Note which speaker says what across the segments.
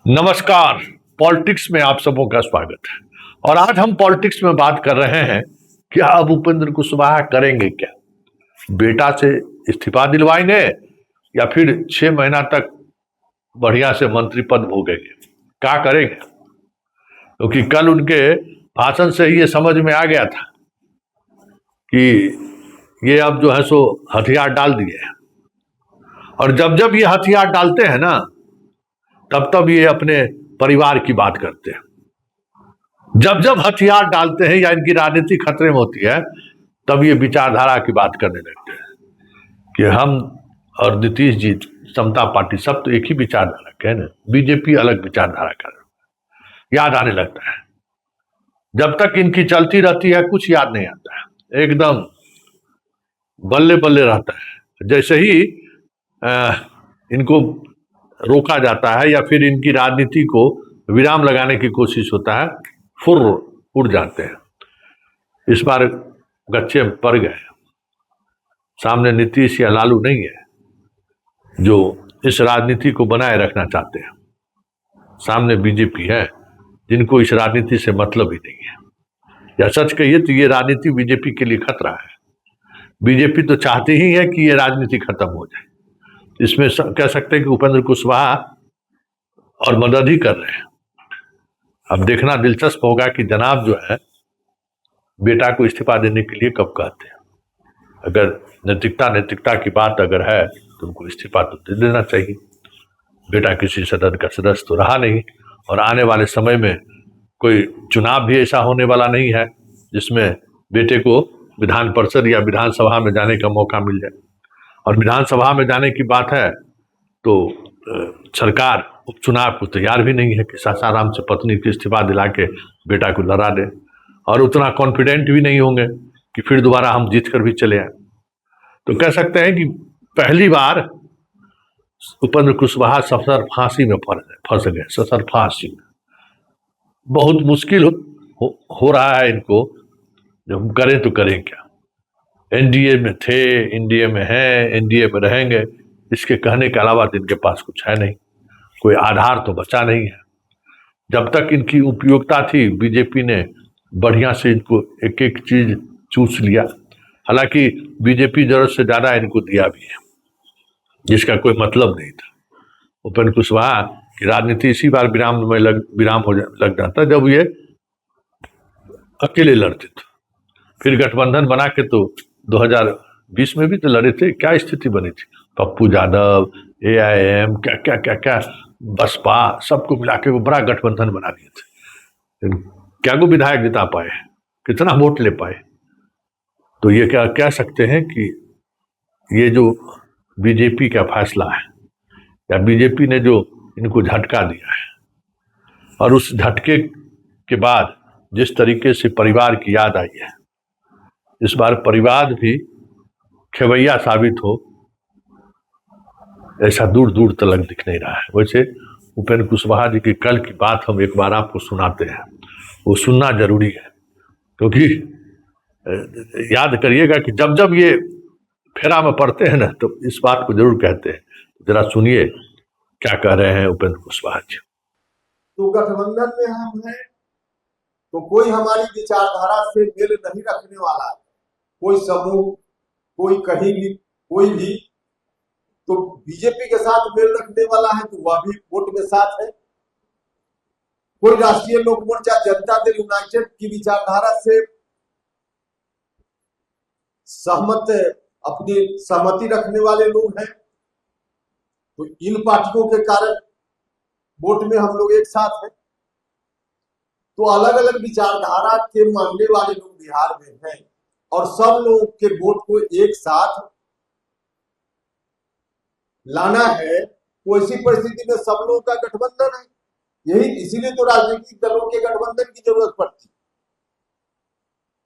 Speaker 1: नमस्कार। पॉलिटिक्स में आप सबों का स्वागत है। और आज हम पॉलिटिक्स में बात कर रहे हैं कि अब उपेंद्र कुशवाहा करेंगे क्या। बेटा से इस्तीफा दिलवाएंगे या फिर 6 महीना तक बढ़िया से मंत्री पद भोगेंगे, क्या करेंगे। क्योंकि कल उनके भाषण से ही ये समझ में आ गया था कि ये अब जो है सो हथियार डाल दिए हैं। और जब जब ये हथियार डालते हैं ना, तब तब ये अपने परिवार की बात करते हैं। जब जब हथियार डालते हैं या इनकी राजनीति खतरे में होती है, तब ये विचारधारा की बात करने लगते हैं कि हम और नीतीश जी, समता पार्टी, सब तो एक ही विचारधारा के हैं ना, बीजेपी अलग विचारधारा का याद आने लगता है। जब तक इनकी चलती रहती है कुछ याद नहीं आता है, एकदम बल्ले बल्ले रहता है। जैसे ही इनको रोका जाता है या फिर इनकी राजनीति को विराम लगाने की कोशिश होता है, फुर उड़ जाते हैं। इस बार गच्चे पड़ गए। सामने नीतीश या लालू नहीं है जो इस राजनीति को बनाए रखना चाहते हैं। सामने बीजेपी है जिनको इस राजनीति से मतलब ही नहीं है। या सच कहिए तो ये राजनीति बीजेपी के लिए खतरा है। बीजेपी तो चाहती ही है कि ये राजनीति खत्म हो जाए। इसमें कह सकते हैं कि उपेंद्र कुशवाहा और मदद ही कर रहे हैं। अब देखना दिलचस्प होगा कि जनाब जो है बेटा को इस्तीफा देने के लिए कब कहते हैं। अगर नैतिकता की बात अगर है तो उनको इस्तीफा तो दे देना चाहिए। बेटा किसी सदन का सदस्य तो रहा नहीं, और आने वाले समय में कोई चुनाव भी ऐसा होने वाला नहीं है जिसमें बेटे को विधान परिषद या विधानसभा में जाने का मौका मिल जाए। और विधानसभा में जाने की बात है तो सरकार उपचुनाव को तैयार भी नहीं है कि सासाराम से पत्नी को इस्तीफा दिला के बेटा को लड़ा दे, और उतना कॉन्फिडेंट भी नहीं होंगे कि फिर दोबारा हम जीत कर भी चले आए। तो कह सकते हैं कि पहली बार उपेंद्र कुशवाहा सफर फांसी में फंस गए। सफर फांसी बहुत मुश्किल हो रहा है इनको। जब हम करें तो करें क्या। एनडीए में थे, एनडीए में हैं, एनडीए में रहेंगे, इसके कहने के अलावा तो इनके पास कुछ है नहीं। कोई आधार तो बचा नहीं है। जब तक इनकी उपयोगिता थी बीजेपी ने बढ़िया से इनको एक एक चीज चूस लिया। हालांकि बीजेपी जरूरत से ज्यादा इनको दिया भी है, जिसका कोई मतलब नहीं था। उपेंद्र कुशवाहा की राजनीति इसी बार विराम लग जाता जब ये अकेले लड़ते थे। फिर गठबंधन बना के तो 2020 में भी तो लड़े थे। क्या स्थिति बनी थी। पप्पू यादव, एआईएम, क्या क्या क्या क्या, बसपा, सबको मिला के वो बड़ा गठबंधन बना दिए थे। क्या को विधायक जिता पाए, कितना वोट ले पाए। तो ये क्या कह सकते हैं कि ये जो बीजेपी का फैसला है या बीजेपी ने जो इनको झटका दिया है, और उस झटके के बाद जिस तरीके से परिवार की याद आई है, इस बार परिवार भी खेवैया साबित हो ऐसा दूर दूर तक दिख नहीं रहा है। वैसे उपेंद्र कुशवाहा जी की कल की बात हम एक बार आपको सुनाते हैं, वो सुनना जरूरी है। क्योंकि याद करिएगा कि जब जब ये फेरा में पड़ते हैं ना, तो इस बात को जरूर कहते हैं। जरा सुनिए क्या कह रहे हैं उपेंद्र कुशवाहा जी।
Speaker 2: तो गठबंधन में हम हैं तो कोई हमारी विचारधारा से मेल नहीं रखने वाला है, कोई समूह, कोई कहीं भी, कोई भी तो बीजेपी के साथ मेल रखने वाला है तो वह भी वोट में साथ है। कोई राष्ट्रीय लोक मोर्चा, जनता दल यूनाइटेड की विचारधारा से अपनी सहमति रखने वाले लोग हैं, तो इन पार्टियों के कारण वोट में हम लोग एक साथ हैं। तो अलग अलग विचारधारा के मानने वाले लोग बिहार में हैं, और सब लोगों के वोट को एक साथ लाना है। तो ऐसी परिस्थिति में सब लोगों का गठबंधन है। यही इसीलिए तो राजनीतिक दलों के गठबंधन की जरूरत पड़ती।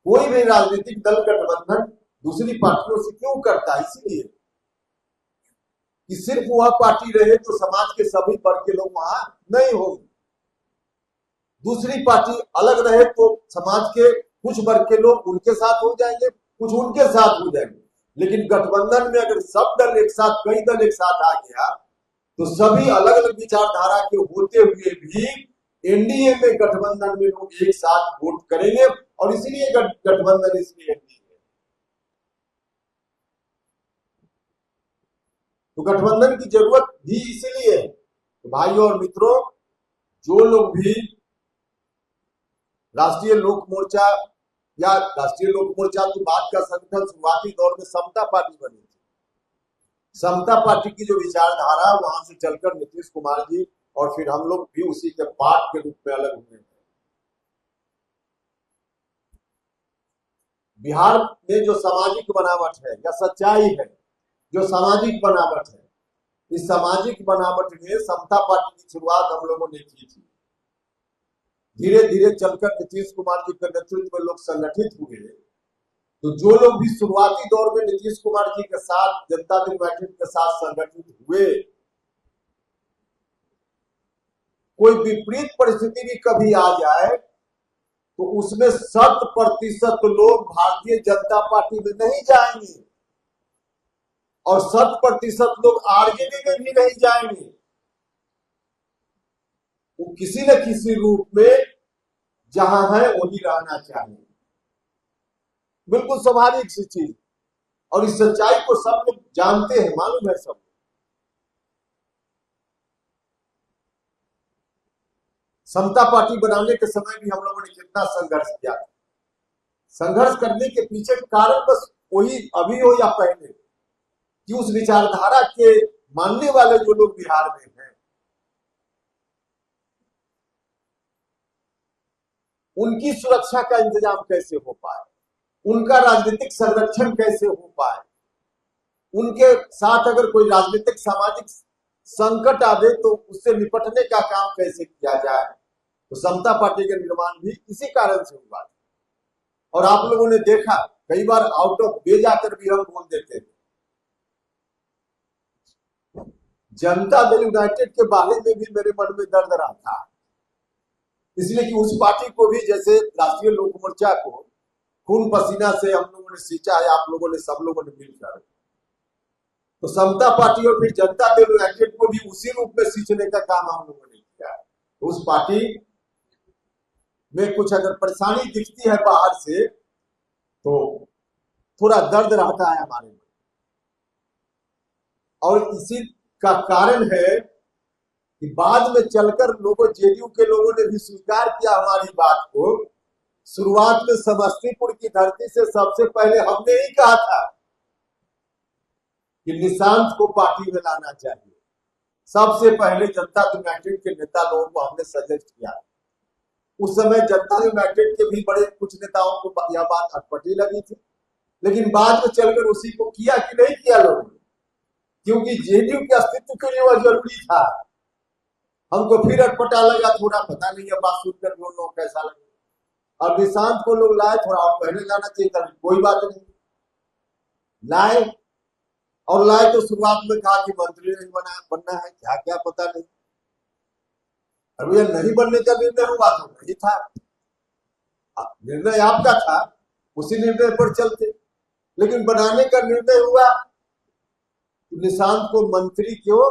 Speaker 2: कोई भी राजनीतिक दल गठबंधन दूसरी पार्टियों से क्यों करता है? इसलिए कि सिर्फ वह पार्टी रहे तो समाज के सभी वर्ग के लोग वहां नहीं होंगे। दूसरी पार्टी अलग रहे तो समाज के कुछ वर्ग के लोग उनके साथ हो जाएंगे, कुछ उनके साथ हो जाएंगे। लेकिन गठबंधन में अगर सब दल एक साथ, कई दल एक साथ आ गया तो सभी अलग अलग विचारधारा के होते हुए भी एनडीए में गठबंधन में लोग एक साथ वोट करेंगे, और इसलिए गठबंधन इसलिए एनडीए। तो गठबंधन की जरूरत भी इसीलिए है। तो भाइयों और मित्रों, जो लोग भी राष्ट्रीय लोक मोर्चा या राष्ट्रीय लोक मोर्चा तो बात का संगठन शुरुआती दौर में समता पार्टी बनी थी। समता पार्टी की जो विचारधारा वहां से चलकर नीतीश कुमार जी और फिर हम लोग भी उसी के पार्ट के रूप में अलग हुए हैं। बिहार में जो सामाजिक बनावट है या सच्चाई है, जो सामाजिक बनावट है, इस सामाजिक बनावट में समता पार्टी की शुरुआत हम लोगों ने की थी। धीरे धीरे चलकर नीतीश कुमार जी के नेतृत्व में लोग संगठित हुए। तो जो लोग भी शुरुआती दौर में नीतीश कुमार जी के साथ, जनता दल यूनाइटेड के साथ संगठित हुए, कोई विपरीत परिस्थिति भी कभी आ जाए तो उसमें 100% लोग भारतीय जनता पार्टी में नहीं जाएंगे और 100% लोग आरजेडी में भी नहीं जाएंगे। वो किसी न किसी रूप में जहां है वही रहना चाहिए। बिल्कुल स्वाभाविक सी चीज, और इस सच्चाई को सब लोग जानते हैं, मालूम है सब। समता पार्टी बनाने के समय भी हम लोगों ने कितना संघर्ष किया। संघर्ष करने के पीछे कारण बस वही, अभी हो या पहले, कि उस विचारधारा के मानने वाले जो लोग बिहार में हैं, उनकी सुरक्षा का इंतजाम कैसे हो पाए, उनका राजनीतिक संरक्षण कैसे हो पाए, उनके साथ अगर कोई राजनीतिक सामाजिक संकट आ जाए तो उससे निपटने का काम कैसे किया जाए। तो समता पार्टी का निर्माण भी इसी कारण से हुआ। और आप लोगों ने देखा कई बार आउट ऑफ वे जाकर भी हम बोल देते थे। जनता दल यूनाइटेड के बारे में भी मेरे मन में दर्द रहा था, इसलिए कि उस पार्टी को भी, जैसे राष्ट्रीय लोक मोर्चा को खून पसीना से हम लोगों ने सींचा है, आप लोगों ने, सब लोगों ने मिलकर, तो समता पार्टी और फिर जनता दल यूनाइटेड को भी उसी रूप में सींचने का काम हम लोगों ने किया। तो उस पार्टी में कुछ अगर परेशानी दिखती है बाहर से तो थोड़ा दर्द रहता है हमारे में, और इसी का कारण है कि बाद में चलकर लोगों, जेडीयू के लोगों ने भी स्वीकार किया हमारी बात को। शुरुआत में समस्तीपुर की धरती से सबसे पहले हमने ही कहा था कि निशांत को पार्टी में लाना चाहिए। सबसे पहले जनता दल यूनाइटेड के नेता लोगों को हमने सजेस्ट किया। उस समय जनता दल यूनाइटेड के भी बड़े कुछ नेताओं को यह बात अटपटी लगी थी, लेकिन बाद में चलकर उसी को किया कि नहीं किया लोगों ने, क्योंकि जेडीयू के अस्तित्व के लिए वह जरूरी था। हमको फिर अटपटा लगा थोड़ा, पता नहीं है बात सुनकर लोग कैसा लगे। और निशांत को लोग लाए, थोड़ा और पहले लाना चाहिए था, कोई बात नहीं, लाए। और लाए तो शुरुआत में कहा कि मंत्री नहीं बनना है, क्या क्या पता नहीं। अब यह नहीं बनने का निर्णय हुआ तो नहीं था, निर्णय आपका था, उसी निर्णय पर चलते। लेकिन बनाने का निर्णय हुआ तो निशांत को मंत्री क्यों,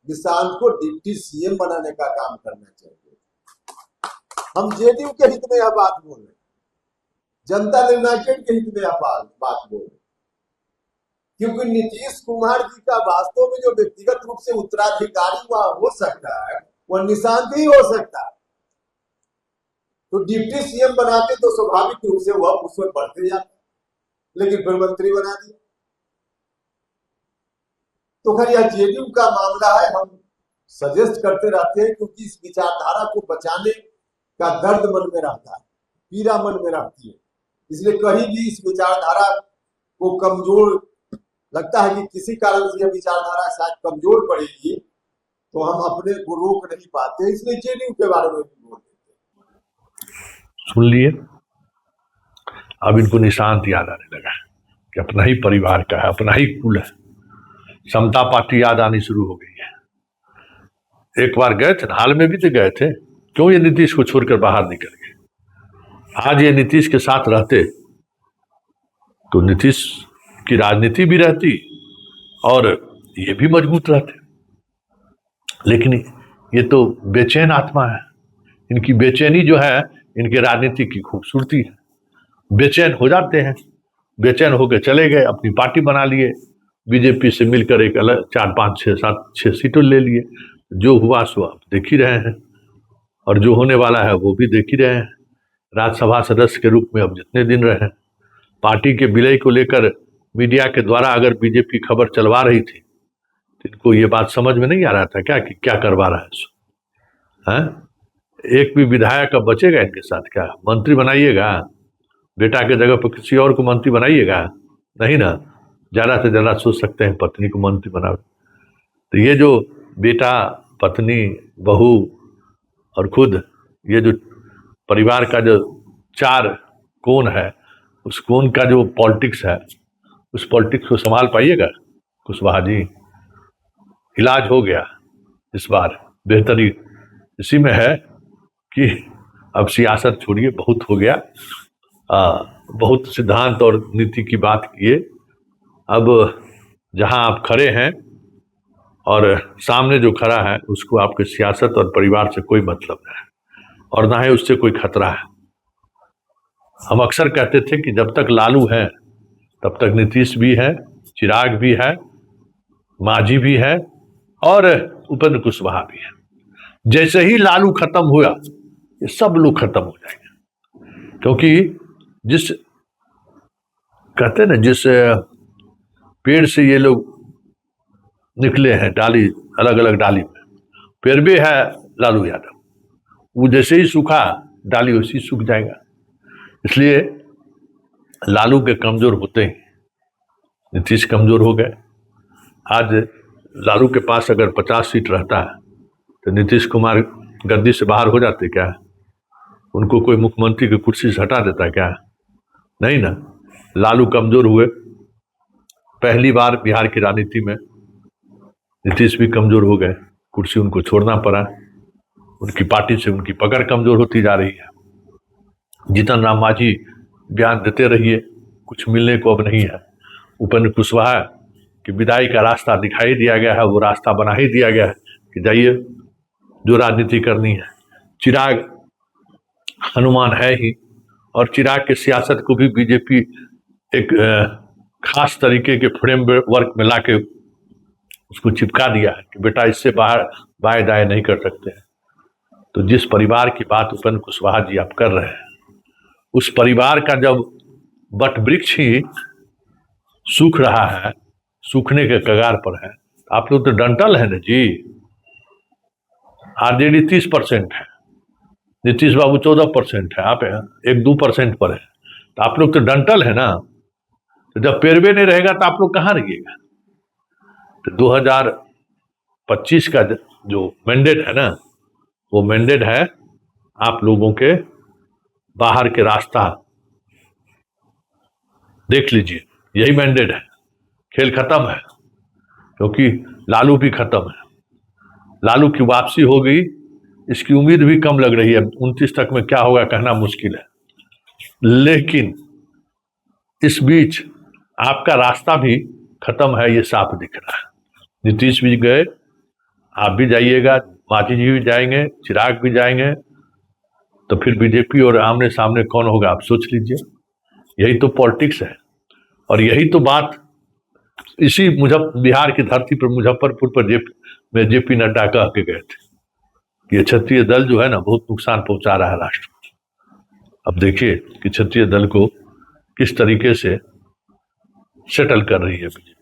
Speaker 2: निशांत को डिप्टी सीएम बनाने का काम करना चाहिए। हम जेडीयू के हित में यह बात बोल रहे, जनता दल यूनाइटेड के हित में यह बात बोल रहे, क्योंकि नीतीश कुमार जी का वास्तव में जो व्यक्तिगत रूप से उत्तराधिकारी वहां हो सकता है वह निशांत ही हो सकता है। तो डिप्टी सीएम बनाते तो स्वाभाविक रूप से वह उसमें बढ़ते जाते, लेकिन फिर मंत्री बना दिया। तो खैर यह जेडीयू का मामला है, हम सजेस्ट करते रहते हैं, क्योंकि इस विचारधारा को बचाने का दर्द मन में रहता है, पीड़ा मन में रहती है। इसलिए कहीं भी इस विचारधारा को कमजोर लगता है कि किसी कारण से यह विचारधारा शायद कमजोर पड़ेगी, तो हम अपने को रोक नहीं पाते, इसलिए जेडीयू के बारे में भी बोल देते हैं।
Speaker 1: सुन लिए, अब इनको निशांत याद आने लगा कि अपना ही परिवार का है, अपना ही कुल है। समता पार्टी याद आनी शुरू हो गई है। एक बार गए थे, हाल में भी तो गए थे, क्यों ये नीतीश को छोड़कर बाहर निकल गए। आज ये नीतीश के साथ रहते तो नीतीश की राजनीति भी रहती और ये भी मजबूत रहते। लेकिन ये तो बेचैन आत्मा है। इनकी बेचैनी जो है इनके राजनीति की खूबसूरती है। बेचैन हो जाते हैं, बेचैन होकर चले गए, अपनी पार्टी बना लिए, बीजेपी से मिलकर एक अलग 4 5 6 7 6 सीटों ले लिए। जो हुआ सो आप देख ही रहे हैं, और जो होने वाला है वो भी देख ही रहे हैं। राज्यसभा सदस्य के रूप में अब जितने दिन रहे, पार्टी के विलय को लेकर मीडिया के द्वारा अगर बीजेपी खबर चलवा रही थी तो इनको ये बात समझ में नहीं आ रहा था क्या कि क्या करवा रहा है सो, हैं? एक भी विधायक अब बचेगा इनके साथ क्या? मंत्री बनाइएगा, बेटा के जगह पर किसी और को मंत्री बनाइएगा? नहीं ना, ज्यादा से ज्यादा सोच सकते हैं पत्नी को मंत्री बनाओ। तो ये जो बेटा, पत्नी, बहू और खुद ये जो परिवार का जो 4 कोण है, उस कोण का जो पॉलिटिक्स है, उस पॉलिटिक्स को संभाल पाइएगा कुशवाहा जी? इलाज हो गया इस बार, बेहतरी इसी में है कि अब सियासत छोड़िए, बहुत हो गया। बहुत सिद्धांत और नीति की बात किए। अब जहां आप खड़े हैं और सामने जो खड़ा है उसको आपके सियासत और परिवार से कोई मतलब नहीं है, और ना ही उससे कोई खतरा है। हम अक्सर कहते थे कि जब तक लालू है तब तक नीतीश भी है, चिराग भी है, मांझी भी है और उपेंद्र कुशवाहा भी है। जैसे ही लालू खत्म हुआ ये सब लोग खत्म हो जाएंगे, क्योंकि जिस कहते हैं ना, जिस पेड़ से ये लोग निकले हैं, डाली अलग अलग डाली में, पेड़ भी है लालू यादव, वो जैसे ही सूखा डाली वैसे ही सूख जाएगा। इसलिए लालू के कमजोर होते ही नीतीश कमजोर हो गए। आज लालू के पास अगर 50 सीट रहता है तो नीतीश कुमार गद्दी से बाहर हो जाते क्या? उनको कोई मुख्यमंत्री की कुर्सी से हटा देता क्या? नहीं ना। लालू कमजोर हुए, पहली बार बिहार की राजनीति में नीतीश भी कमजोर हो गए, कुर्सी उनको छोड़ना पड़ा। उनकी पार्टी से उनकी पकड़ कमजोर होती जा रही है। जीतन राम मांझी बयान देते रहिए, कुछ मिलने को अब नहीं है। उपेंद्र कुशवाहा की विदाई का रास्ता दिखाई दिया गया है, वो रास्ता बना ही दिया गया है कि जाइए जो राजनीति करनी है। चिराग हनुमान है ही, और चिराग के सियासत को भी बीजेपी एक खास तरीके के फ्रेमवर्क में लाके उसको चिपका दिया है कि बेटा इससे बाहर बाएं दाएं नहीं कर सकते हैं। तो जिस परिवार की बात उपेंद्र कुशवाहा जी आप कर रहे हैं, उस परिवार का जब वट वृक्ष ही सूख रहा है, सूखने के कगार पर है, आप लोग तो डंटल है ना जी। आरजेडी 30% है, नीतीश बाबू 14% है, आप 1-2% पर है, तो आप लोग तो डंटल है ना। तो जब पेरवे नहीं रहेगा तो आप लोग कहाँ रहिएगा? तो 2025 का जो मैंडेट है ना, वो मैंडेट है आप लोगों के बाहर के रास्ता देख लीजिए, यही मैंडेट है। खेल खत्म है, क्योंकि लालू भी खत्म है। लालू की वापसी हो गई, इसकी उम्मीद भी कम लग रही है। 29 तक में क्या होगा कहना मुश्किल है, लेकिन इस बीच आपका रास्ता भी खत्म है, ये साफ दिख रहा है। नीतीश भी गए, आप भी जाइएगा, मांझी जी भी जाएंगे, चिराग भी जाएंगे, तो फिर बीजेपी और आमने सामने कौन होगा आप सोच लीजिए। यही तो पॉलिटिक्स है, और यही तो बात इसी बिहार की धरती पर मुजफ्फरपुर पर जेपी नड्डा कह के गए थे कि क्षत्रिय दल जो है ना बहुत नुकसान पहुंचा रहा है राष्ट्र को। अब देखिए कि क्षत्रिय दल को किस तरीके से सेटल कर रही है बीजेपी।